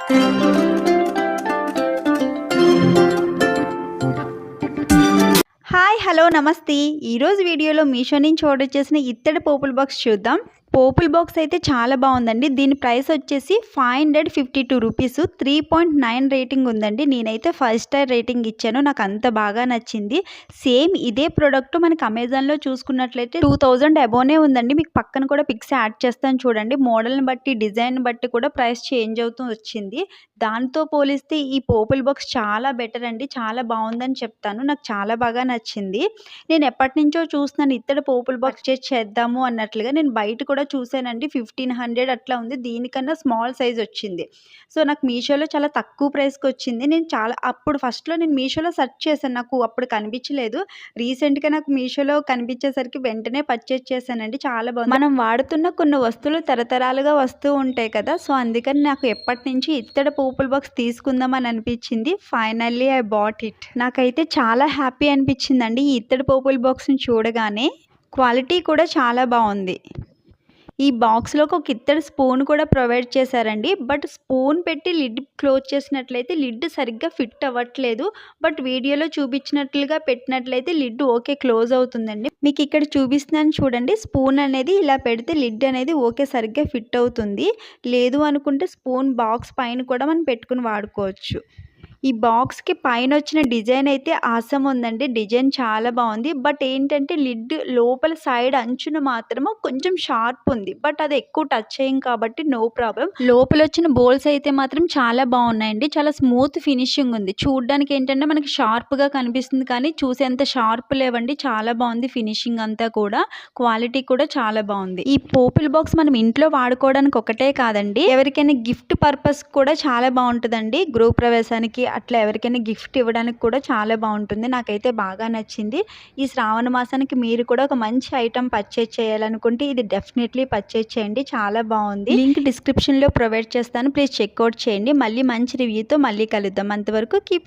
Hi hello నమస్తే. ఈరోజు వీడియోలో మీషో నుంచి ఆర్డర్ చేసిన ఇత్తడి పోపుల బాక్స్ చూద్దాం. పోపుల బాక్స్ అయితే చాలా బాగుందండి. దీని ప్రైస్ వచ్చేసి 552 రూపీస్. 3.9 రేటింగ్ ఉందండి. నేనైతే 5 స్టార్ రేటింగ్ ఇచ్చాను. నాకు అంత బాగా నచ్చింది. సేమ్ ఇదే ప్రోడక్ట్ మనకి అమెజాన్లో చూసుకున్నట్లయితే 2000 అబోనే ఉందండి. మీకు పక్కన కూడా పిక్స్ యాడ్ చేస్తాను చూడండి. మోడల్ని బట్టి డిజైన్ బట్టి కూడా ప్రైస్ చేంజ్ అవుతూ వచ్చింది. దాంతో పోలిస్తే ఈ పోపుల బాక్స్ చాలా బెటర్ అండి. చాలా బాగుందని చెప్తాను. నాకు చాలా బాగా నచ్చింది. నేను ఎప్పటినుంచో చూస్తున్నాను ఇత్తడి పోపుల బాక్స్ పర్చేజ్ చేద్దాము అన్నట్లుగా. నేను బయట కూడా చూసానండి. 1500 అట్లా ఉంది. దీనికన్నా స్మాల్ సైజ్ వచ్చింది. సో నాకు మీషోలో చాలా తక్కువ ప్రైస్కి వచ్చింది. నేను అప్పుడు ఫస్ట్లో నేను మీషోలో సెర్చ్ చేశాను. నాకు అప్పుడు కనిపించలేదు. రీసెంట్గా నాకు మీషోలో కనిపించేసరికి వెంటనే పర్చేజ్ చేశానండి. చాలా బాగుంది. మనం వాడుతున్న కొన్ని వస్తువులు తరతరాలుగా వస్తూ ఉంటాయి కదా. సో అందుకని నాకు ఎప్పటి నుంచి ఇత్తడి పోపుల బాక్స్ తీసుకుందామని అనిపించింది. Finally I bought it. నాకైతే చాలా హ్యాపీ అనిపించిందండి ఈ ఇత్తడి పోపుల బాక్స్ని చూడగానే. క్వాలిటీ కూడా చాలా బాగుంది. ఈ బాక్స్లోకి ఒక ఇత్తడి స్పూన్ కూడా ప్రొవైడ్ చేశారండి. బట్ స్పూన్ పెట్టి లిడ్ క్లోజ్ చేసినట్లయితే లిడ్ సరిగ్గా ఫిట్ అవ్వట్లేదు. బట్ వీడియోలో చూపించినట్లుగా పెట్టినట్లయితే లిడ్ ఓకే క్లోజ్ అవుతుందండి. మీకు ఇక్కడ చూపిస్తున్నాను చూడండి. స్పూన్ అనేది ఇలా పెడితే లిడ్ అనేది ఓకే సరిగ్గా ఫిట్ అవుతుంది. లేదు అనుకుంటే స్పూన్ బాక్స్ పైన కూడా మనం పెట్టుకుని వాడుకోవచ్చు. ఈ బాక్స్కి పైన వచ్చిన డిజైన్ అయితే ఆసమ్ ఉందండి. డిజైన్ చాలా బాగుంది. బట్ ఏంటంటే లిడ్ లోపల సైడ్ అంచున మాత్రము కొంచెం షార్ప్ ఉంది. బట్ అది ఎక్కువ టచ్ చేయం కాబట్టి నో ప్రాబ్లం. లోపల వచ్చిన బోల్స్ అయితే మాత్రం చాలా బాగున్నాయండి. చాలా స్మూత్ ఫినిషింగ్ ఉంది. చూడడానికి ఏంటంటే మనకి షార్ప్గా కనిపిస్తుంది కానీ చూసేంత షార్ప్ లేవండి. చాలా బాగుంది ఫినిషింగ్ అంతా కూడా. క్వాలిటీ కూడా చాలా బాగుంది. ఈ పోపుల బాక్స్ మనం ఇంట్లో వాడుకోవడానికి ఒకటే కాదండి, ఎవరికైనా గిఫ్ట్ పర్పస్ కూడా చాలా బాగుంటుందండి. గృహప్రవేశానికి అట్లా ఎవరికైనా గిఫ్ట్ ఇవ్వడానికి కూడా చాలా బాగుంటుంది. నాకైతే బాగా నచ్చింది. ఈ శ్రావణ మాసానికి మీరు కూడా ఒక మంచి ఐటమ్ పర్చేజ్ చేయాలనుకుంటే ఇది డెఫినెట్లీ పర్చేజ్ చేయండి. చాలా బాగుంది. లింక్ డిస్క్రిప్షన్లో ప్రొవైడ్ చేస్తాను. ప్లీజ్ చెక్అవుట్ చేయండి. మళ్ళీ మంచి రివ్యూతో మళ్ళీ కలుద్దాం. అంతవరకు కీప్